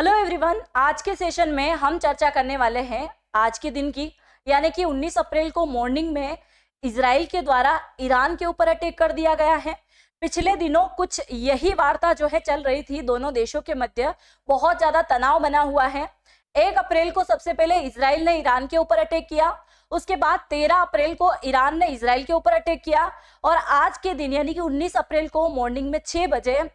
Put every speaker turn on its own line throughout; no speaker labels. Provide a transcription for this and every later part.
Hello everyone, आज के session में हम चर्चा करने वाले हैं आज के दिन की, यानी कि 19 अप्रैल को मॉर्निंग में इजराइल के द्वारा ईरान के ऊपर अटैक कर दिया गया है। पिछले दिनों कुछ यही वार्ता जो है चल रही थी दोनों देशों के मध्य, बहुत ज्यादा तनाव बना हुआ है। 1 अप्रैल को सबसे पहले इजराइल ने ईरान के ऊपर अटैक किया, उसके बाद 13 अप्रैल को ईरान ने इजराइल के ऊपर अटैक किया और आज के दिन यानी कि 19 अप्रैल को मॉर्निंग में 6 बजे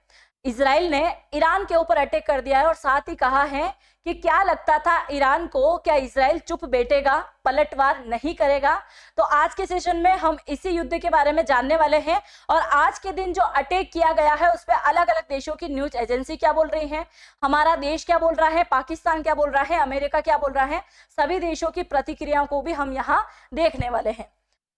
इजराइल ने ईरान के ऊपर अटैक कर दिया है। और साथ ही कहा है कि क्या लगता था ईरान को, क्या इजराइल चुप बैठेगा, पलटवार नहीं करेगा। तो आज के सेशन में हम इसी युद्ध के बारे में जानने वाले हैं और आज के दिन जो अटैक किया गया है उस पर अलग अलग देशों की न्यूज एजेंसी क्या बोल रही है, हमारा देश क्या बोल रहा है, पाकिस्तान क्या बोल रहा है, अमेरिका क्या बोल रहा है, सभी देशों की प्रतिक्रियाओं को भी हम यहाँ देखने वाले हैं।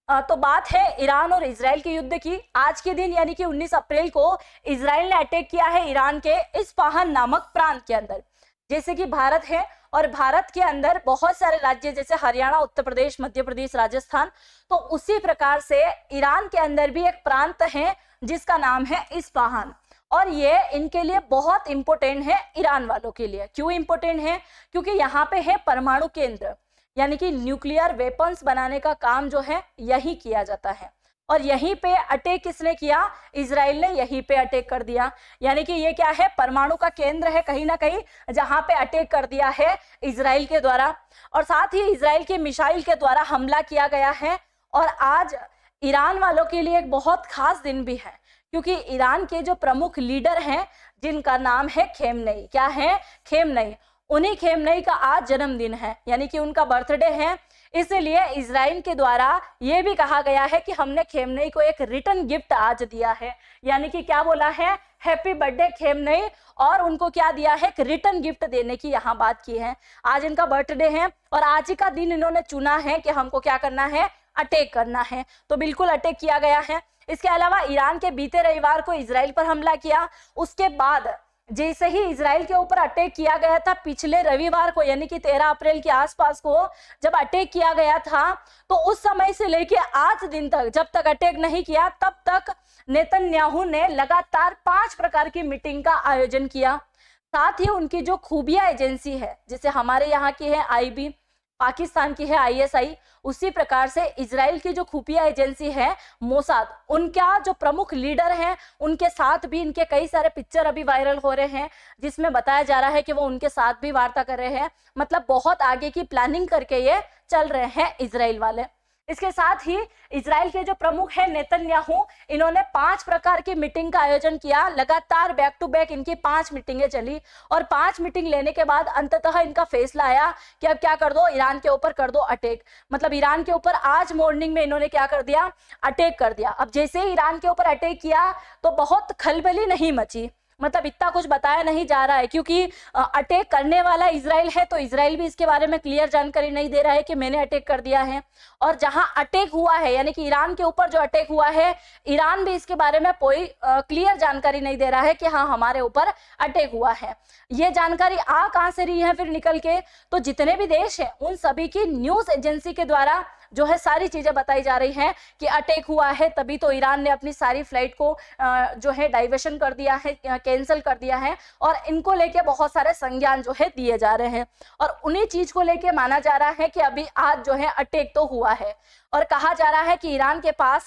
तो बात है ईरान और इजराइल के युद्ध की। आज के दिन यानी कि 19 अप्रैल को इजराइल ने अटैक किया है ईरान के इस्पाहान नामक प्रांत के अंदर। जैसे कि भारत है और भारत के अंदर बहुत सारे राज्य जैसे हरियाणा, उत्तर प्रदेश, मध्य प्रदेश, राजस्थान, तो उसी प्रकार से ईरान के अंदर भी एक प्रांत है जिसका नाम है इस्पाहान। और ये इनके लिए बहुत इंपॉर्टेंट है, ईरान वालों के लिए। क्यों इंपॉर्टेंट है? क्योंकि यहाँ पे है परमाणु केंद्र, यानी कि न्यूक्लियर वेपन्स बनाने का काम जो है यही किया जाता है। और यहीं पे अटैक किसने किया? इजराइल ने यहीं पे अटैक कर दिया। यानी कि ये क्या है? परमाणु का केंद्र है कहीं ना कहीं, जहां पे अटैक कर दिया है इजराइल के द्वारा। और साथ ही इजराइल के मिसाइल के द्वारा हमला किया गया है। और आज ईरान वालों के लिए एक बहुत खास दिन भी है, क्योंकि ईरान के जो प्रमुख लीडर हैं जिनका नाम है खेमनेई, क्या है? खेमनेई। उन्हीं खेमनेई का आज जन्मदिन है, यानी कि उनका बर्थडे है। इसलिए इजराइल के द्वारा यह भी कहा गया है कि हमने खेमनेई को एक रिटर्न गिफ्ट आज दिया है, यानी कि क्या बोला है? Happy birthday Khamenei. और उनको क्या दिया है? एक रिटर्न गिफ्ट देने की यहाँ बात की है। आज इनका बर्थडे है और आज ही का दिन इन्होंने चुना है कि हमको क्या करना है? अटैक करना है। तो बिल्कुल अटैक किया गया है। इसके अलावा ईरान के बीते रविवार को इजराइल पर हमला किया, उसके बाद जैसे ही इजराइल के ऊपर अटैक किया गया था पिछले रविवार को, यानी कि 13 अप्रैल के आसपास को जब अटैक किया गया था, तो उस समय से लेके आज दिन तक जब तक अटैक नहीं किया तब तक नेतन्याहू ने लगातार 5 प्रकार की मीटिंग का आयोजन किया। साथ ही उनकी जो खुफिया एजेंसी है, जैसे हमारे यहाँ की है आईबी, पाकिस्तान की है आईएसआई, उसी प्रकार से इजराइल की जो खुफिया एजेंसी है मोसाद, उनका जो प्रमुख लीडर हैं उनके साथ भी इनके कई सारे पिक्चर अभी वायरल हो रहे हैं, जिसमें बताया जा रहा है कि वो उनके साथ भी वार्ता कर रहे हैं। मतलब बहुत आगे की प्लानिंग करके ये चल रहे हैं इजराइल वाले। इसके साथ ही इजराइल के जो प्रमुख है नेतन्याहू, इन्होंने 5 प्रकार की मीटिंग का आयोजन किया। लगातार बैक टू बैक इनकी 5 मीटिंगें चली और 5 मीटिंग लेने के बाद अंततः इनका फैसला आया कि अब क्या कर दो, ईरान के ऊपर कर दो अटैक। मतलब ईरान के ऊपर आज मॉर्निंग में इन्होंने क्या कर दिया? अटैक कर दिया। अब जैसे ही ईरान के ऊपर अटैक किया तो बहुत खलबली नहीं मची, मतलब इतना कुछ बताया नहीं जा रहा है, क्योंकि अटैक करने वाला इजराइल है तो इजराइल भी इसके बारे में क्लियर जानकारी नहीं दे रहा है कि मैंने अटैक कर दिया है। और जहां अटैक हुआ है यानी कि ईरान के ऊपर जो अटैक हुआ है, ईरान भी इसके बारे में कोई क्लियर जानकारी नहीं दे रहा है कि हाँ हमारे ऊपर अटैक हुआ है। ये जानकारी आ कहां से रही है फिर निकल के? तो जितने भी देश हैं उन सभी की न्यूज एजेंसी के द्वारा जो है सारी चीजें बताई जा रही हैं कि अटैक हुआ है, तभी तो ईरान ने अपनी सारी फ्लाइट को जो है डाइवर्शन कर दिया है, कैंसिल कर दिया है। और इनको लेके बहुत सारे संज्ञान जो है दिए जा रहे हैं और उन्हीं चीज को लेके माना जा रहा है कि अभी आज जो है अटैक तो हुआ है। और कहा जा रहा है कि ईरान के पास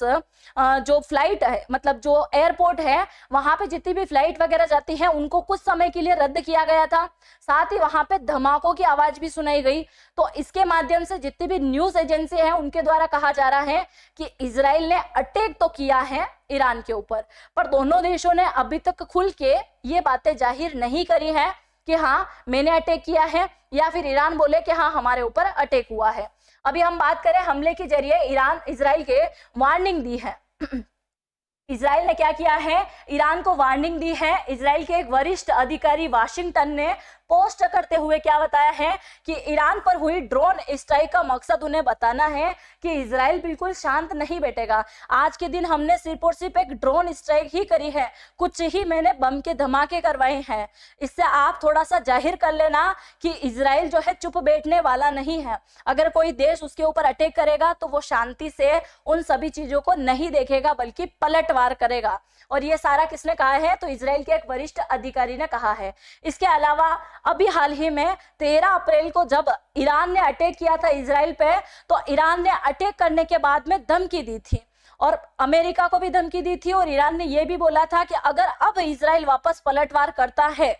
जो फ्लाइट है, मतलब जो एयरपोर्ट है, वहां पे जितनी भी फ्लाइट वगैरह जाती है उनको कुछ समय के लिए रद्द किया गया था। साथ ही वहां पे धमाकों की आवाज भी सुनाई गई। तो इसके माध्यम से जितनी भी न्यूज एजेंसी है उनके द्वारा कहा जा रहा है कि इजराइल ने अटैक तो किया है ईरान के ऊपर, पर दोनों देशों ने अभी तक खुल के ये बातें जाहिर नहीं करी है कि हाँ मैंने अटैक किया है, या फिर ईरान बोले कि हाँ हमारे ऊपर अटैक हुआ है। अभी हम बात करें हमले के जरिए ईरान इजराइल के वार्निंग दी है। इजराइल ने क्या किया है? ईरान को वार्निंग दी है। इजराइल के एक वरिष्ठ अधिकारी वाशिंगटन ने पोस्ट करते हुए क्या बताया है कि ईरान पर हुई ड्रोन स्ट्राइक का मकसद उन्हें बताना है कि इजराइल बिल्कुल शांत नहीं बैठेगा। आज के दिन हमने सिर्फ और सिर्फ एक ड्रोन स्ट्राइक ही करी है, कुछ ही मैंने बम के धमाके करवाए हैं। इससे आप थोड़ा सा जाहिर कर लेना कि इजराइल जो है चुप बैठने वाला नहीं है। अगर कोई देश उसके ऊपर अटैक करेगा तो वो शांति से उन सभी चीजों को नहीं देखेगा बल्कि पलट पलटवार करेगा। और ये सारा किसने कहा है? तो इजराइल के एक वरिष्ठ अधिकारी ने कहा है। इसके अलावा अभी हाल ही में 13 अप्रैल को जब ईरान ने अटैक किया था इजराइल पे, तो ईरान ने अटैक करने के बाद में धमकी दी थी और अमेरिका को भी धमकी दी थी, और ईरान ने यह भी बोला था कि अगर अब इजराइल वापस पलटवार करता है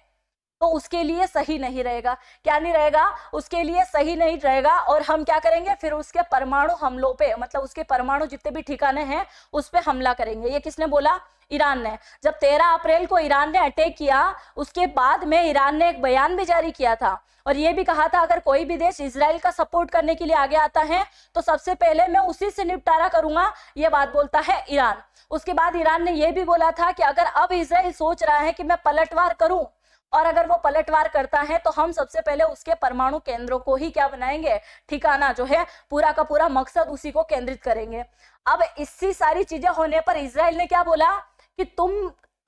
तो उसके लिए सही नहीं रहेगा। क्या नहीं रहेगा? उसके लिए सही नहीं रहेगा, और हम क्या करेंगे? फिर उसके परमाणु हमलों पे, मतलब उसके परमाणु जितने भी ठिकाने हैं उस पे हमला करेंगे। ये किसने बोला? ईरान ने। जब 13 अप्रैल को ईरान ने अटैक किया, उसके बाद में ईरान ने एक बयान भी जारी किया था और ये भी कहा था अगर कोई भी देश इजराइल का सपोर्ट करने के लिए आगे आता है तो सबसे पहले मैं उसी से निपटारा करूंगा। ये बात बोलता है ईरान। उसके बाद ईरान ने यह भी बोला था कि अगर अब इजराइल सोच रहा है कि मैं पलटवार करूं, और अगर वो पलटवार करता है तो हम सबसे पहले उसके परमाणु केंद्रों को ही क्या बनाएंगे? ठिकाना जो है, पूरा का पूरा मकसद उसी को केंद्रित करेंगे। अब इसी सारी चीजें होने पर इजराइल ने क्या बोला कि तुम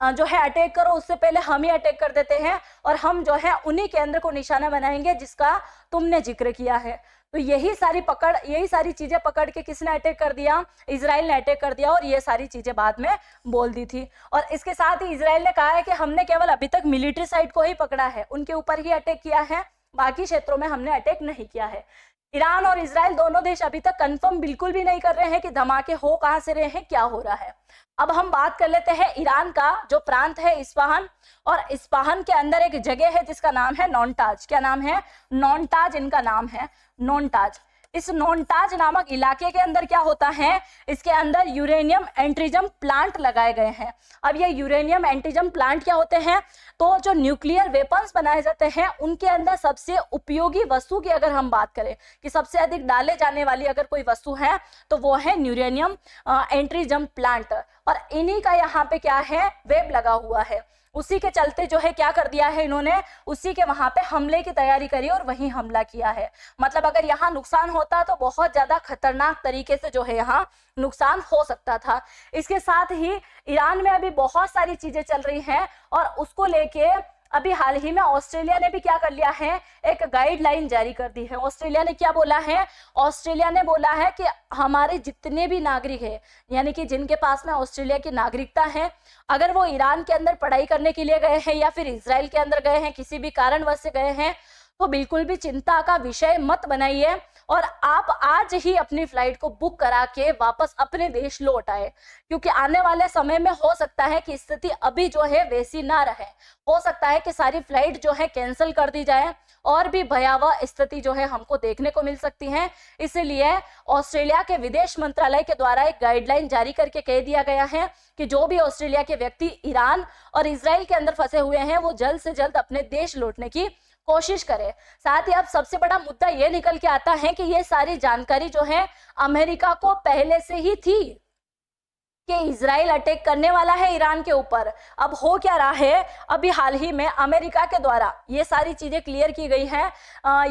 जो है अटैक करो, उससे पहले हम ही अटैक कर देते हैं और हम जो है उन्हीं केंद्र को निशाना बनाएंगे जिसका तुमने जिक्र किया है। तो यही सारी चीजें पकड़ के किसने अटैक कर दिया? इजराइल ने अटैक कर दिया, और ये सारी चीजें बाद में बोल दी थी। और इसके साथ ही इजराइल ने कहा है कि हमने केवल अभी तक मिलिट्री साइट को ही पकड़ा है, उनके ऊपर ही अटैक किया है, बाकी क्षेत्रों में हमने अटैक नहीं किया है। ईरान और इजराइल दोनों देश अभी तक कंफर्म बिल्कुल भी नहीं कर रहे हैं कि धमाके हो कहां से रहे हैं, क्या हो रहा है। अब हम बात कर लेते हैं ईरान का जो प्रांत है इस्फहान, और इस्फहान के अंदर एक जगह है जिसका नाम है नौनताज। क्या नाम है? नौनताज इनका नाम है, नौनताज। इस नौनताज नामक इलाके के अंदर क्या होता है? इसके अंदर यूरेनियम एंट्रिजम प्लांट लगाए गए हैं। अब ये यूरेनियम एंट्रिजम प्लांट क्या होते हैं? तो जो न्यूक्लियर वेपन्स बनाए जाते हैं उनके अंदर सबसे उपयोगी वस्तु की अगर हम बात करें कि सबसे अधिक डाले जाने वाली अगर कोई वस्तु है तो वो है यूरेनियम एंट्रिजम प्लांट, और इन्हीं का यहाँ पे क्या है? वेब लगा हुआ है। उसी के चलते जो है क्या कर दिया है इन्होंने? उसी के वहां पे हमले की तैयारी करी और वहीं हमला किया है। मतलब अगर यहाँ नुकसान होता तो बहुत ज्यादा खतरनाक तरीके से जो है यहाँ नुकसान हो सकता था। इसके साथ ही ईरान में अभी बहुत सारी चीजें चल रही हैं, और उसको लेके अभी हाल ही में ऑस्ट्रेलिया ने भी क्या कर लिया है? एक गाइडलाइन जारी कर दी है। ऑस्ट्रेलिया ने क्या बोला है? ऑस्ट्रेलिया ने बोला है कि हमारे जितने भी नागरिक हैं, यानी कि जिनके पास में ऑस्ट्रेलिया की नागरिकता है, अगर वो ईरान के अंदर पढ़ाई करने के लिए गए हैं या फिर इजराइल के अंदर गए हैं, किसी भी कारणवश से गए हैं, तो बिल्कुल भी चिंता का विषय मत बनाइए और आप आज ही अपनी फ्लाइट को बुक करा के वापस अपने देश लौट आए, क्योंकि आने वाले समय में हो सकता है कि स्थिति अभी जो है वैसी ना रहे। हो सकता है कि सारी फ्लाइट जो है कैंसिल कर दी जाए और भी भयावह स्थिति जो है हमको देखने को मिल सकती है। इसलिए ऑस्ट्रेलिया के विदेश मंत्रालय के द्वारा एक गाइडलाइन जारी करके कह दिया गया है कि जो भी ऑस्ट्रेलिया के व्यक्ति ईरान और इजराइल के अंदर फंसे हुए हैं वो जल्द से जल्द अपने देश लौटने की कोशिश करें। साथ ही अब सबसे बड़ा मुद्दा ये निकल के आता है कि ये सारी जानकारी जो है अमेरिका को पहले से ही थी कि इजराइल अटैक करने वाला है ईरान के ऊपर। अब हो क्या रहा है? अभी हाल ही में अमेरिका के द्वारा ये सारी चीजें क्लियर की गई हैं।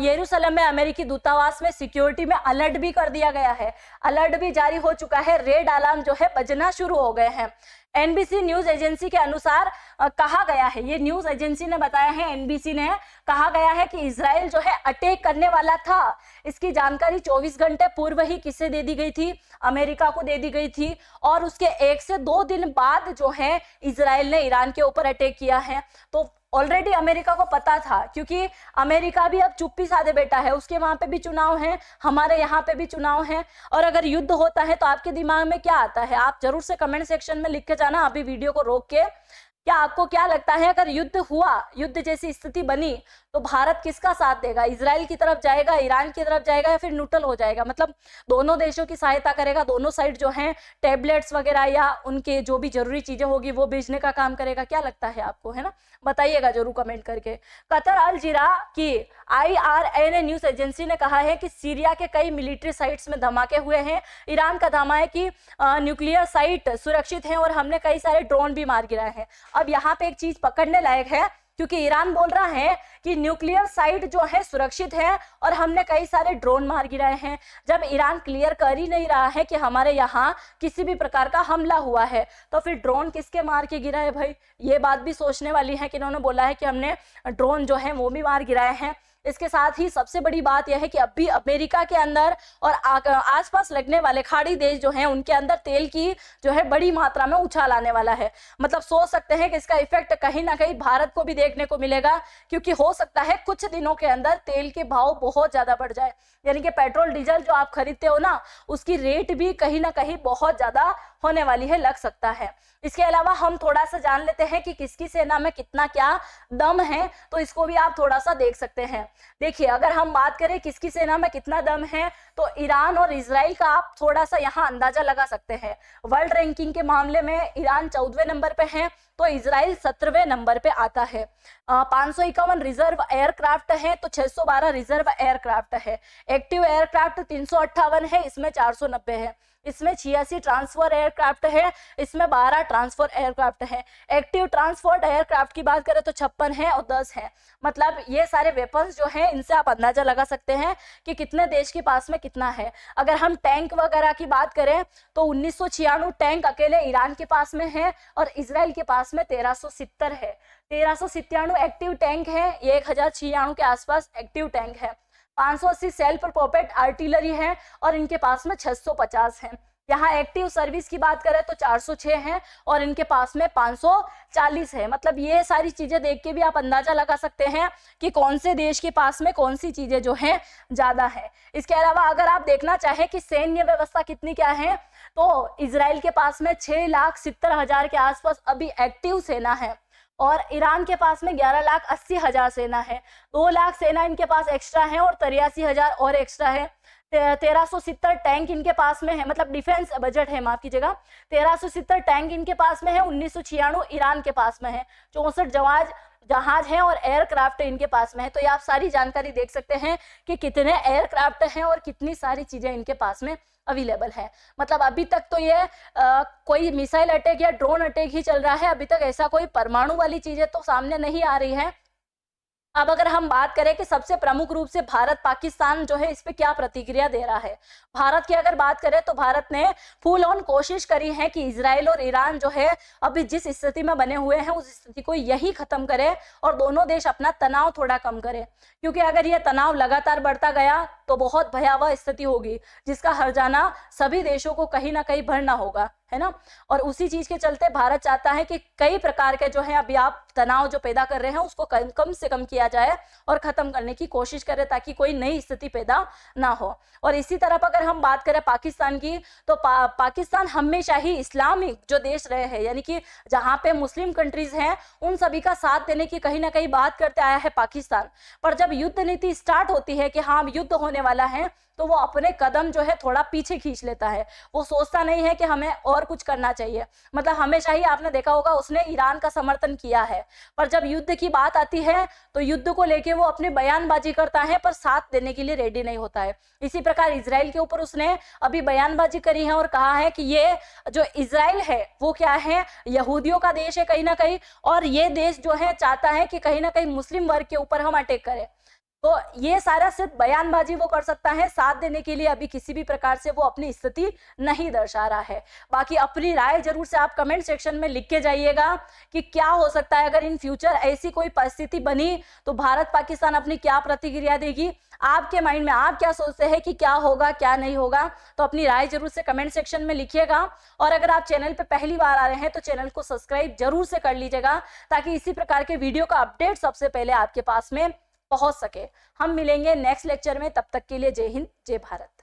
यरूशलेम में अमेरिकी दूतावास में सिक्योरिटी में अलर्ट भी कर दिया गया है, अलर्ट भी जारी हो चुका है, रेड अलार्म जो है बजना शुरू हो गए हैं। एनबीसी न्यूज एजेंसी के अनुसार कहा गया है, ये न्यूज एजेंसी ने बताया है, एनबीसी ने कहा गया है कि इजराइल जो है अटैक करने वाला था। इसकी जानकारी 24 घंटे पूर्व ही किसे दे दी गई थी? अमेरिका को दे दी गई थी, और उसके 1 से 2 दिन बाद जो है इजराइल ने ईरान के ऊपर अटैक किया है। तो ऑलरेडी अमेरिका को पता था, क्योंकि अमेरिका भी अब चुप्पी साधे बैठा है, उसके वहां पे भी चुनाव है, हमारे यहाँ पे भी चुनाव है, और अगर युद्ध होता है तो आपके दिमाग में क्या आता है? आप जरूर से कमेंट सेक्शन में लिख के जाना अभी वीडियो को रोक के। क्या आपको क्या लगता है अगर युद्ध हुआ, युद्ध जैसी स्थिति बनी, तो भारत किसका साथ देगा? इजराइल की तरफ जाएगा, ईरान की तरफ जाएगा, या फिर न्यूट्रल हो जाएगा? मतलब दोनों देशों की सहायता करेगा, दोनों साइड जो है टैबलेट्स वगैरह या उनके जो भी जरूरी चीजें होगी वो भेजने का काम करेगा। क्या लगता है आपको, है ना? बताइएगा जरूर कमेंट करके। कतर अल जीरा की IRNA न्यूज एजेंसी ने कहा है कि सीरिया के कई मिलिट्री साइट्स में धमाके हुए हैं। ईरान का दावा है कि न्यूक्लियर साइट सुरक्षित है और हमने कई सारे ड्रोन भी मार गिराए हैं। अब यहाँ पे एक चीज पकड़ने लायक है, क्योंकि ईरान बोल रहा है कि न्यूक्लियर साइट जो है सुरक्षित है और हमने कई सारे ड्रोन मार गिराए हैं। जब ईरान क्लियर कर ही नहीं रहा है कि हमारे यहाँ किसी भी प्रकार का हमला हुआ है, तो फिर ड्रोन किसके मार के गिराए भाई? ये बात भी सोचने वाली है कि इन्होंने बोला है कि हमने ड्रोन जो है वो भी मार गिराए हैं। इसके साथ ही सबसे बड़ी बात यह है कि अभी अमेरिका के अंदर और आसपास लगने वाले खाड़ी देश जो हैं उनके अंदर तेल की जो है बड़ी मात्रा में उछाल आने वाला है। मतलब सोच सकते हैं कि इसका इफेक्ट कहीं ना कहीं भारत को भी देखने को मिलेगा, क्योंकि हो सकता है कुछ दिनों के अंदर तेल के भाव बहुत ज्यादा बढ़ जाए, यानी कि पेट्रोल डीजल जो आप खरीदते हो ना उसकी रेट भी कहीं ना कहीं बहुत ज्यादा होने वाली है, लग सकता है। इसके अलावा हम थोड़ा सा जान लेते हैं कि किसकी सेना में कितना क्या दम है, तो इसको भी आप थोड़ा सा देख सकते हैं। देखिए, अगर हम बात करें किसकी सेना में कितना दम है, तो ईरान और इजराइल का आप थोड़ा सा यहाँ अंदाजा लगा सकते हैं। वर्ल्ड रैंकिंग के मामले में ईरान 14वें नंबर पे है, तो इजराइल 17वें नंबर पे आता है। 551 रिजर्व एयरक्राफ्ट है, तो 612 रिजर्व एयरक्राफ्ट है। एक्टिव एयरक्राफ्ट 358 है, इसमें 490 है। इसमें 86 ट्रांसफर एयरक्राफ्ट है, इसमें 12 ट्रांसफर एयरक्राफ्ट है। एक्टिव ट्रांसपोर्ट एयरक्राफ्ट की बात करें तो 56 है और 10 है। मतलब ये सारे वेपन्स जो हैं इनसे आप अंदाजा लगा सकते हैं कि कितने देश के पास में कितना है। अगर हम टैंक वगैरह की बात करें तो 1996 टैंक अकेले ईरान के पास में है और इजराइल के पास में 1370 है। 1397 एक्टिव टैंक है, 1096 के आसपास एक्टिव टैंक है। 580 सेल्फ प्रोपेल्ड आर्टिलरी है और इनके पास में 650 है। यहाँ एक्टिव सर्विस की बात करें तो 406 है और इनके पास में 540 है। मतलब ये सारी चीजें देख के भी आप अंदाजा लगा सकते हैं कि कौन से देश के पास में कौन सी चीजें जो है ज्यादा है। इसके अलावा अगर आप देखना चाहें कि सैन्य व्यवस्था कितनी क्या है, तो इजराइल के पास में 6,70,000 के आसपास अभी एक्टिव सेना है और ईरान के पास में 11,80,000 सेना है। 2 लाख सेना इनके पास एक्स्ट्रा है और 83,000 और एक्स्ट्रा है। 1370 टैंक इनके पास में है, मतलब डिफेंस बजट है, माफ कीजिएगा। 1370 टैंक इनके पास में है, 1996 ईरान के पास में है। 64 जहाज हैं और एयरक्राफ्ट इनके पास में है। तो ये आप सारी जानकारी देख सकते हैं कि कितने एयरक्राफ्ट हैं और कितनी सारी चीजें इनके पास में अवेलेबल है। मतलब अभी तक तो ये कोई मिसाइल अटैक या ड्रोन अटैक ही चल रहा है, अभी तक ऐसा कोई परमाणु वाली चीजें तो सामने नहीं आ रही है। अब अगर हम बात करें कि सबसे प्रमुख रूप से भारत पाकिस्तान जो है इस पे क्या प्रतिक्रिया दे रहा है, भारत की अगर बात करें तो भारत ने फुल ऑन कोशिश करी है कि इजराइल और ईरान जो है अभी जिस स्थिति में बने हुए हैं उस स्थिति को यही खत्म करे और दोनों देश अपना तनाव थोड़ा कम करे, क्योंकि अगर ये तनाव लगातार बढ़ता गया तो बहुत भयावह स्थिति होगी जिसका हर्जाना सभी देशों को कहीं ना कहीं भरना होगा, है ना। और उसी चीज के चलते भारत चाहता है कि कई प्रकार के जो है अभी आप तनाव जो पैदा कर रहे हैं उसको कम से कम किया जाए और खत्म करने की कोशिश करें ताकि कोई नई स्थिति पैदा ना हो। और इसी तरफ अगर हम बात करें पाकिस्तान की, तो पाकिस्तान हमेशा ही इस्लामिक जो देश रहे हैं, यानी कि जहां पे मुस्लिम कंट्रीज हैं उन सभी का साथ देने की कहीं ना कहीं बात करते आया है पाकिस्तान। पर जब युद्ध नीति स्टार्ट होती है कि हाँ युद्ध होने वाला है, तो वो अपने कदम जो है थोड़ा पीछे खींच लेता है। वो सोचता नहीं है कि हमें और कुछ करना चाहिए। मतलब हमेशा ही आपने देखा होगा उसने ईरान का समर्थन किया है, पर जब युद्ध की बात आती है तो युद्ध को लेके वो अपनी बयानबाजी करता है पर साथ देने के लिए रेडी नहीं होता है। इसी प्रकार इजराइल के ऊपर उसने अभी बयानबाजी करी है और कहा है कि ये जो इजराइल है वो क्या है, यहूदियों का देश है कहीं ना कहीं, और ये देश जो है चाहता है कि कहीं ना कहीं मुस्लिम वर्ग के ऊपर हम अटैक करें। तो ये सारा सिर्फ बयानबाजी वो कर सकता है, साथ देने के लिए अभी किसी भी प्रकार से वो अपनी स्थिति नहीं दर्शा रहा है। बाकी अपनी राय जरूर से आप कमेंट सेक्शन में लिख के जाइएगा कि क्या हो सकता है अगर इन फ्यूचर ऐसी कोई परिस्थिति बनी तो भारत पाकिस्तान अपनी क्या प्रतिक्रिया देगी। आपके माइंड में आप क्या सोचते हैं कि क्या होगा क्या नहीं होगा, तो अपनी राय जरूर से कमेंट सेक्शन में लिखिएगा। और अगर आप चैनल पे पहली बार आ रहे हैं तो चैनल को सब्सक्राइब जरूर से कर लीजिएगा ताकि इसी प्रकार के वीडियो का अपडेट सबसे पहले आपके पास में पहुंच सके। हम मिलेंगे नेक्स्ट लेक्चर में, तब तक के लिए जय हिंद जय भारत।